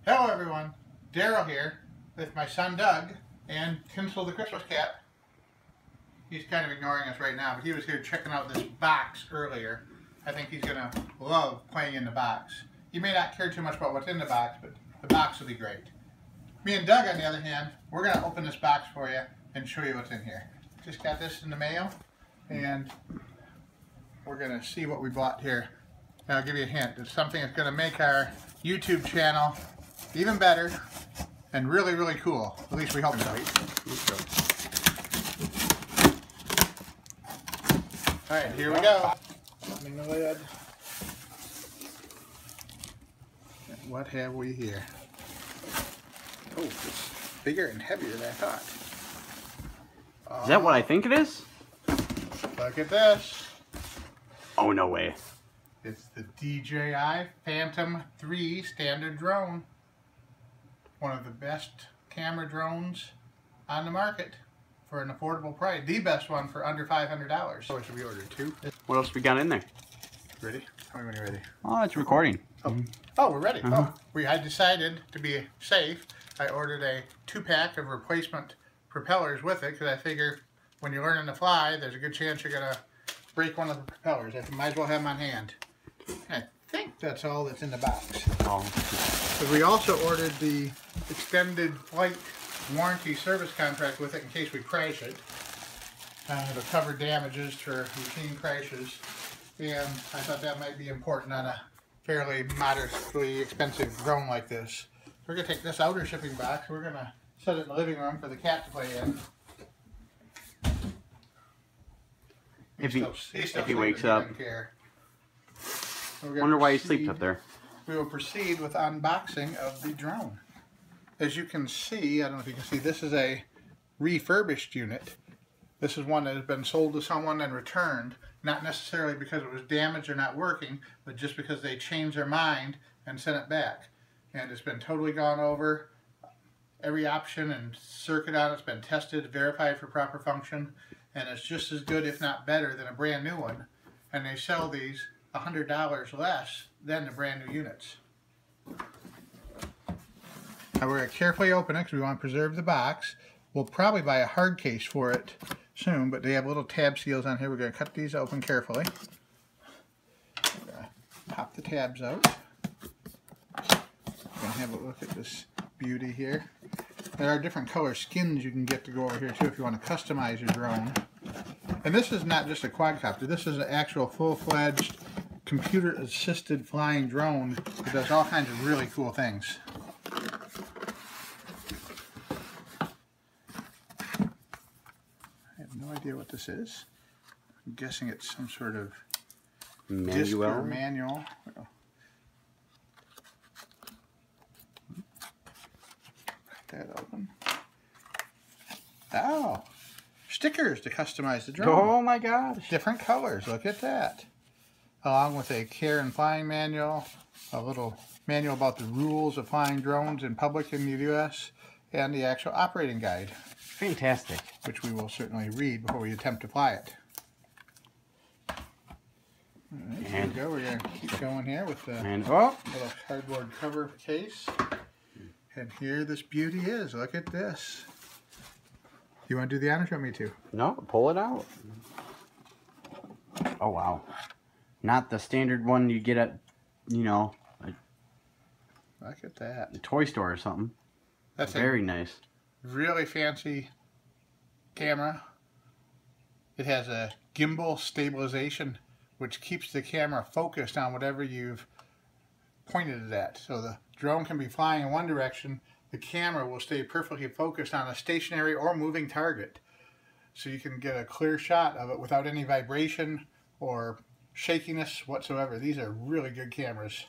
Hello everyone, Daryl here with my son Doug and Tinsel the Christmas cat. He's kind of ignoring us right now, but he was here checking out this box earlier. I think he's going to love playing in the box. He may not care too much about what's in the box, but the box will be great. Me and Doug, on the other hand, we're going to open this box for you and show you what's in here. Just got this in the mail, and we're going to see what we bought here. And I'll give you a hint. It's something that's going to make our YouTube channel even better and really, really cool. At least we hope so. Alright, here we go. Opening the lid. And what have we here? Oh, it's bigger and heavier than I thought. Is that what I think it is? Look at this. Oh, no way. It's the DJI Phantom 3 standard drone. One of the best camera drones on the market for an affordable price. The best one for under $500. So should we order two? What else we got in there? Ready? Tell me when you're ready. Oh, it's recording. Oh, we're ready. I decided to be safe. I ordered a 2-pack of replacement propellers with it because I figure when you're learning to fly, there's a good chance you're going to break one of the propellers. I might as well have them on hand. I think that's all that's in the box. But we also ordered the extended flight warranty service contract with it in case we crash it. It'll cover damages for routine crashes. And I thought that might be important on a fairly moderately expensive drone like this. So we're going to take this outer shipping box. We're going to set it in the living room for the cat to play in. If he wakes up. Wonder why he sleeps up there. We will proceed with unboxing of the drone. As you can see, I don't know if you can see, this is a refurbished unit. This is one that has been sold to someone and returned, not necessarily because it was damaged or not working, but just because they changed their mind and sent it back. And it's been totally gone over. Every option and circuit on it's been tested, verified for proper function, and it's just as good, if not better, than a brand new one. And they sell these $100 less than the brand new units. Now we're going to carefully open it because we want to preserve the box. We'll probably buy a hard case for it soon, but they have little tab seals on here. We're going to cut these open carefully. We're going to pop the tabs out. We're going to have a look at this beauty here. There are different color skins you can get to go over here too if you want to customize your drone. And this is not just a quadcopter. This is an actual full-fledged computer-assisted flying drone that does all kinds of really cool things. I have no idea what this is. I'm guessing it's some sort of disc or manual. That open. Oh, stickers to customize the drone. Oh my gosh. Different colors, look at that. Along with a care and flying manual, a little manual about the rules of flying drones in public in the U.S., and the actual operating guide. Fantastic. Which we will certainly read before we attempt to fly it. Alright, here we go. We're going to keep going here with the little cardboard cover case. And here this beauty is. Look at this. You want to do the honors or want me to? No, pull it out. Oh, wow. Not the standard one you get at, you know, look at that. A toy store or something. That's very nice. Really fancy camera. It has a gimbal stabilization, which keeps the camera focused on whatever you've pointed it at. So the drone can be flying in one direction, the camera will stay perfectly focused on a stationary or moving target. So you can get a clear shot of it without any vibration or shakiness whatsoever. These are really good cameras.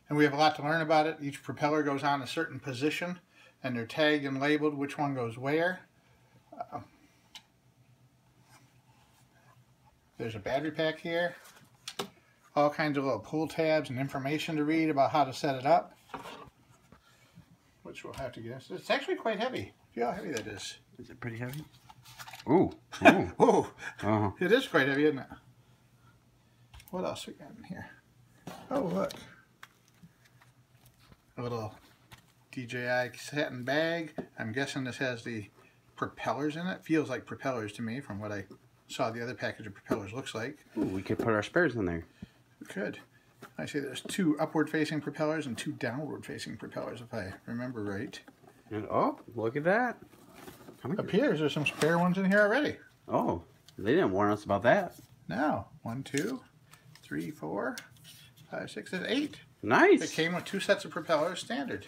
And we have a lot to learn about it. Each propeller goes on a certain position and they're tagged and labeled which one goes where. There's a battery pack here. All kinds of little pull tabs and information to read about how to set it up. Which we'll have to get. It's actually quite heavy. See how heavy that is. Is it pretty heavy? Ooh. Ooh. Ooh. It is quite heavy, isn't it? What else we got in here? Oh, look. a little DJI satin bag. I'm guessing this has the propellers in it. Feels like propellers to me from what I saw the other package of propellers looks like. Ooh, we could put our spares in there. We could. I see there's 2 upward facing propellers and 2 downward facing propellers if I remember right. And oh, look at that. Appears there's some spare ones in here already. Oh, they didn't warn us about that. No. 1, 2, 3, 4, 5, 6, 7, 8. Nice. It came with 2 sets of propellers standard.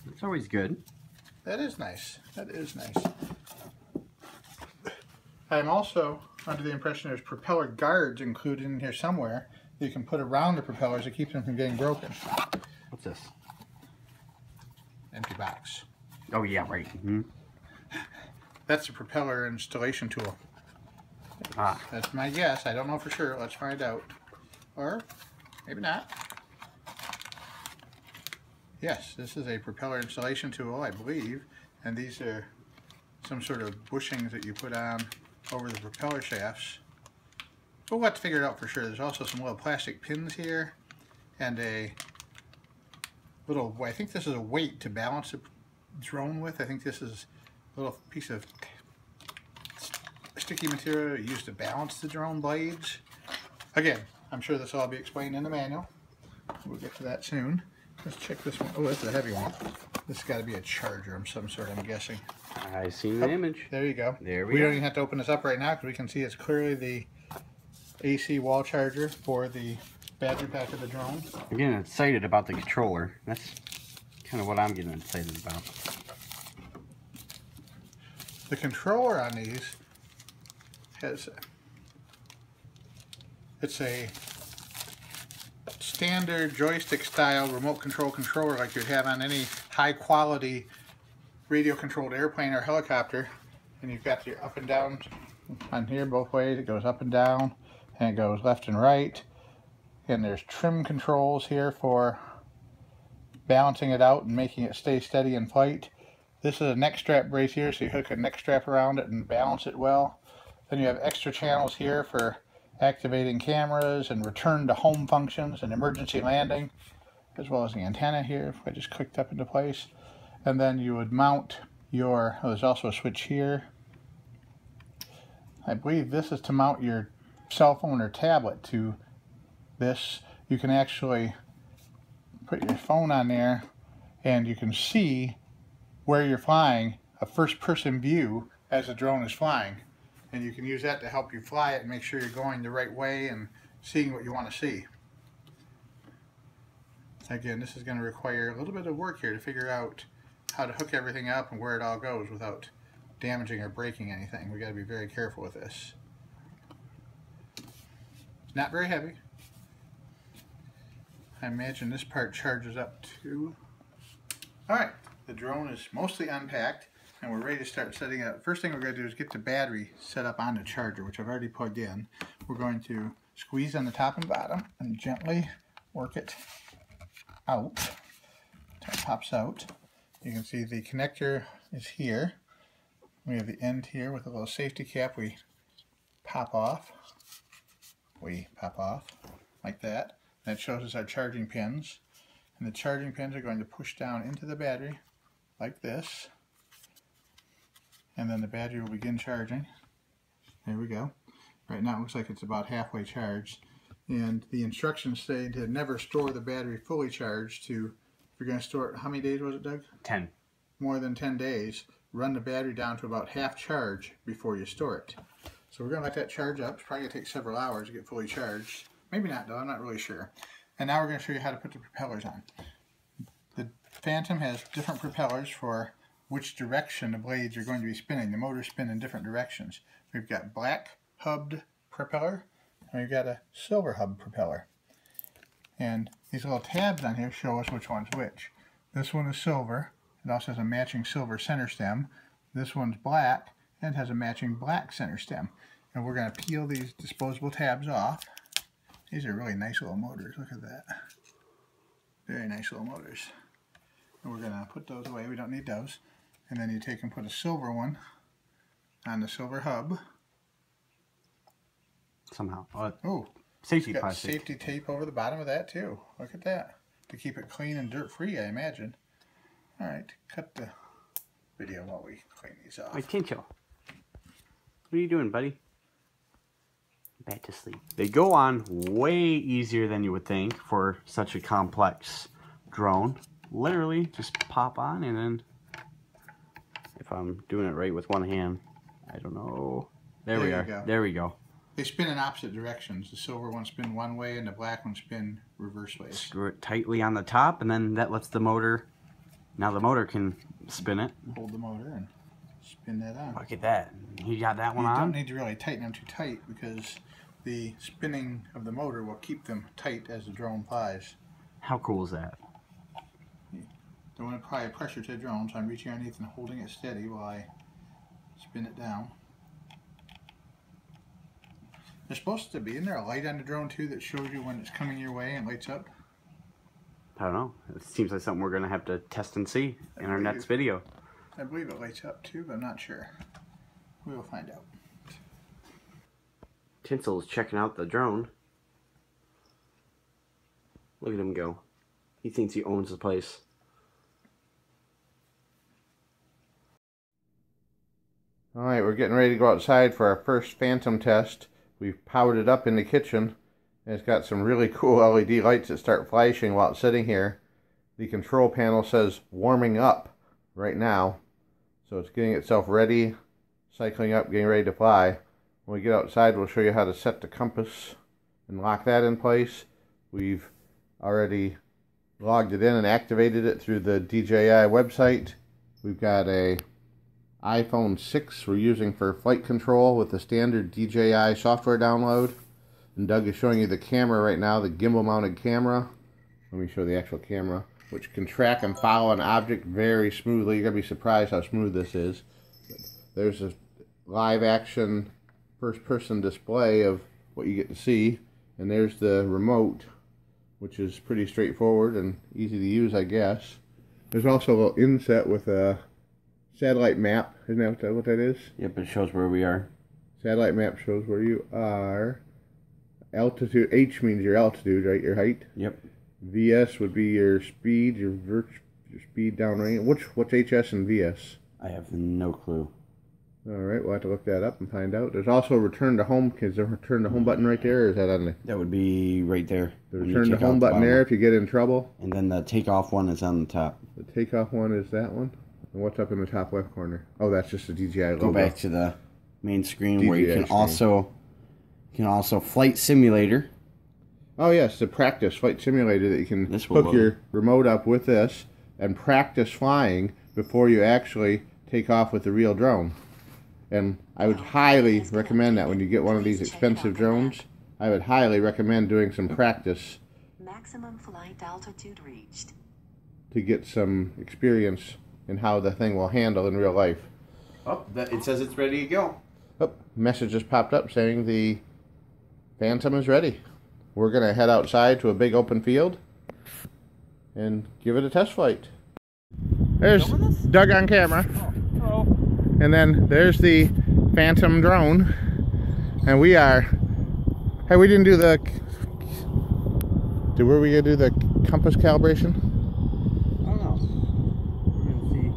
It's always good. That is nice. That is nice. I'm also under the impression there's propeller guards included in here somewhere that you can put around the propellers to keep them from getting broken. What's this? Empty box. Oh, yeah, right. Mm-hmm. That's a propeller installation tool. Ah. That's my guess. I don't know for sure. Let's find out. Or maybe not. Yes, this is a propeller installation tool, I believe. And these are some sort of bushings that you put on over the propeller shafts. But we'll have to figure it out for sure. There's also some little plastic pins here. And a little, I think this is a weight to balance the drone with. I think this is a little piece of sticky material used to balance the drone blades. Again, I'm sure this will all be explained in the manual. We'll get to that soon. Let's check this one. Oh, that's a heavy one. This has got to be a charger of some sort, I'm guessing. I seen the image. There you go. There we go. We go. don't even have to open this up right now because we can see it's clearly the AC wall charger for the battery pack of the drone. I'm getting excited about the controller. That's kind of what I'm getting excited about. The controller on these has, it's a standard joystick style remote control controller like you'd have on any high quality radio controlled airplane or helicopter. And you've got your up and down on here both ways. It goes up and down and it goes left and right. And there's trim controls here for balancing it out and making it stay steady in flight. This is a neck strap brace here, so you hook a neck strap around it and balance it well. Then you have extra channels here for activating cameras and return to home functions and emergency landing, as well as the antenna here, if I just clicked up into place. And then you would mount your, oh, there's also a switch here. I believe this is to mount your cell phone or tablet to this. You can actually put your phone on there and you can see where you're flying, a first-person view as the drone is flying. And you can use that to help you fly it and make sure you're going the right way and seeing what you want to see. Again, this is going to require a little bit of work here to figure out how to hook everything up and where it all goes without damaging or breaking anything. We got to be very careful with this. It's not very heavy. I imagine this part charges up to... Alright, the drone is mostly unpacked and we're ready to start setting it up. First thing we're going to do is get the battery set up on the charger, which I've already plugged in. We're going to squeeze on the top and bottom and gently work it out until it pops out. You can see the connector is here. We have the end here with a little safety cap we pop off. We pop off like that. That shows us our charging pins. And the charging pins are going to push down into the battery like this. And then the battery will begin charging. There we go. Right now it looks like it's about halfway charged. And the instructions say to never store the battery fully charged. To, if you're going to store it, how many days was it, Doug? 10. More than 10 days. Run the battery down to about half charge before you store it. So we're going to let that charge up. It's probably going to take several hours to get fully charged. Maybe not though, I'm not really sure. And now we're going to show you how to put the propellers on. The Phantom has different propellers for which direction the blades are going to be spinning. The motors spin in different directions. We've got black hubbed propeller and we've got a silver hub propeller. And these little tabs on here show us which one's which. This one is silver. It also has a matching silver center stem. This one's black and has a matching black center stem. And we're going to peel these disposable tabs off. These are really nice little motors. Look at that. Very nice little motors. And we're going to put those away. We don't need those. And then you take and put a silver one on the silver hub. Somehow. Oh, safety got plastic. Safety tape over the bottom of that too. Look at that. to keep it clean and dirt-free, I imagine. Alright, cut the video while we clean these off. Wait, Tincho. What are you doing, buddy? Back to sleep. They go on way easier than you would think for such a complex drone. Literally, just pop on and then, if I'm doing it right with one hand, I don't know. There we are. Go. There we go. They spin in opposite directions. The silver one spin one way and the black one spin reverse ways. Screw it tightly on the top, and then that lets the motor, now the motor can spin it. Hold the motor and spin that on. Look at that. You got that one on? You don't need to really tighten them too tight because the spinning of the motor will keep them tight as the drone flies. How cool is that? Don't want to apply pressure to the drone, so I'm reaching underneath and holding it steady while I spin it down. There's supposed to be, isn't there a light on the drone too that shows you when it's coming your way and lights up? I don't know. It seems like something we're going to have to test and see in our next video. I believe it lights up too, but I'm not sure. We will find out. Tinsel's checking out the drone. Look at him go. He thinks he owns the place. Alright, we're getting ready to go outside for our first Phantom test. We've powered it up in the kitchen, and it's got some really cool LED lights that start flashing while it's sitting here. The control panel says warming up right now, so it's getting itself ready, cycling up, getting ready to fly. When we get outside, we'll show you how to set the compass and lock that in place. We've already logged it in and activated it through the DJI website. We've got a iPhone 6 we're using for flight control with the standard DJI software download. And Doug is showing you the camera right now, the gimbal mounted camera. Let me show the actual camera, which can track and follow an object very smoothly. You're going to be surprised how smooth this is. There's a live action first person display of what you get to see. And there's the remote, which is pretty straightforward and easy to use, I guess. There's also a little inset with a satellite map. Isn't that what that is? Yep, it shows where we are. Satellite map shows where you are. Altitude, H means your altitude, right? Your height. Yep. VS would be your speed, your speed downrange. What's HS and VS? I have no clue. Alright, we'll have to look that up and find out. There's also a return to home. Is there a return to home button right there, or is that on the... That would be right there. The return to home button there if you get in trouble. And then the takeoff one is on the top. The takeoff one is that one. And what's up in the top left corner? Oh, that's just the DJI logo. Go back to the main screen DJI where you can also flight simulator. Oh yes, the practice flight simulator that you can hook load. your remote up with this and practice flying before you actually take off with the real drone. And I would highly recommend that when you get one of these expensive drones. I would highly recommend doing some practice. Maximum flight altitude reached. To get some experience in how the thing will handle in real life. Oh, it says it's ready to go. Oh, message just popped up saying the Phantom is ready. We're going to head outside to a big open field and give it a test flight. There's Doug on camera. Oh, hello. And then there's the Phantom drone. And we are... Hey, we didn't do the... Were we going to do the compass calibration? I don't know. We're going to see.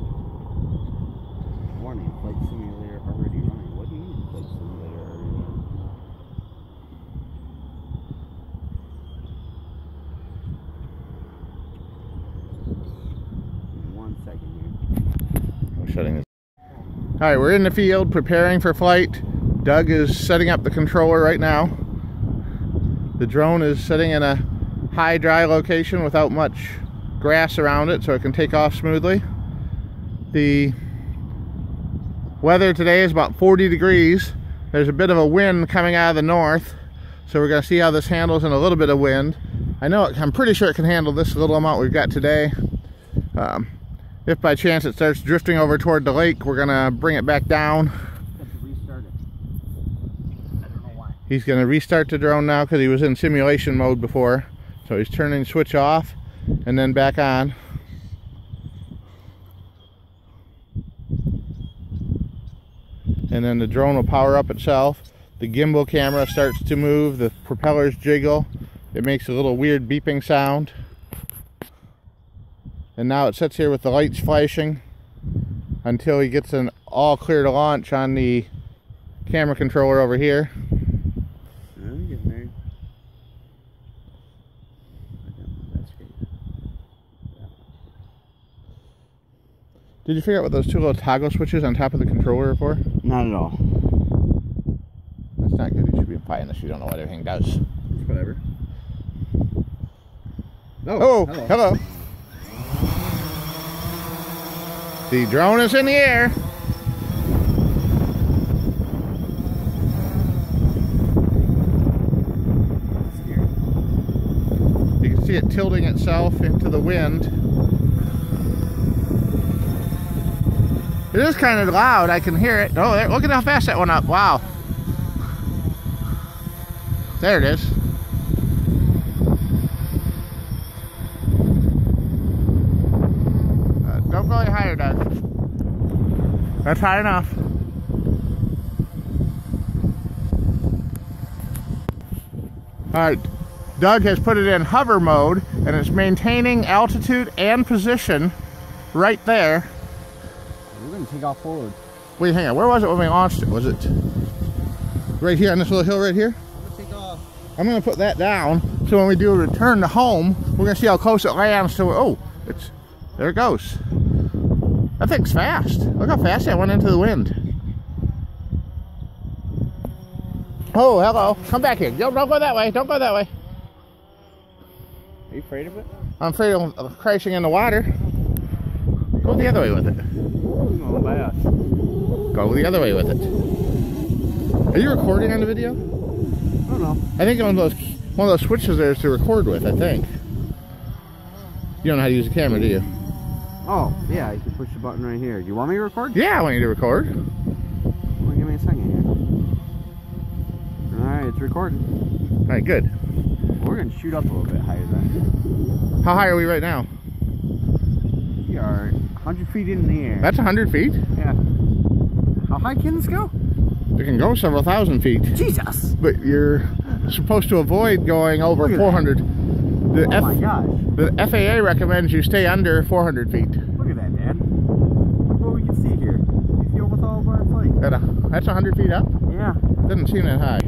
Warning, flight simulator already running. What do you mean flight simulator already running? 1 second here. I'm shutting this. Alright, we're in the field preparing for flight. Doug is setting up the controller right now. The drone is sitting in a high dry location without much grass around it so it can take off smoothly. The weather today is about 40 degrees. There's a bit of a wind coming out of the north, so we're going to see how this handles in a little bit of wind. I'm pretty sure it can handle this little amount we've got today. If by chance it starts drifting over toward the lake, we're going to bring it back down. Restart it. I don't know why. He's going to restart the drone now because he was in simulation mode before. So he's turning the switch off and then back on. And then the drone will power up itself. The gimbal camera starts to move, the propellers jiggle. It makes a little weird beeping sound. And now it sits here with the lights flashing until he gets an all clear to launch on the camera controller over here. Did you figure out what those two little toggle switches on top of the controller are for? Not at all. That's not good. You should be fine if you don't know what everything does. Whatever. Oh, hello. The drone is in the air. You can see it tilting itself into the wind. It is kind of loud. I can hear it. Oh, there, look at how fast that went up. Wow. There it is. Don't go any higher, Doug. That's high enough. Alright, Doug has put it in hover mode and it's maintaining altitude and position right there. We're going to take off forward. Wait, hang on. Where was it when we launched it? Was it right here on this little hill right here? I'm going to take off. I'm going to put that down so when we do a return to home, we're going to see how close it lands to, oh, it's, there it goes. That thing's fast. Look how fast that went into the wind. Oh, hello. Come back here. Don't go that way. Don't go that way. Are you afraid of it? I'm afraid of crashing in the water. Go the other way with it. Oh, by us. Go the other way with it. Are you recording on the video? I don't know. I think one of those switches there is to record with, I think. You don't know how to use the camera, do you? Oh, yeah, you can push the button right here. Do you want me to record? Yeah, I want you to record. Well, give me a second here. Alright, it's recording. Alright, good. We're going to shoot up a little bit higher then. How high are we right now? We are 100 feet in the air. That's 100 feet? Yeah. How high can this go? It can go several thousand feet. Jesus! But you're supposed to avoid going over 400. Oh my gosh. The FAA recommends you stay under 400 feet. Look at that, Dad. Look what we can see here. You see almost all of our flight. That's 100 feet up? Yeah. Doesn't seem that high.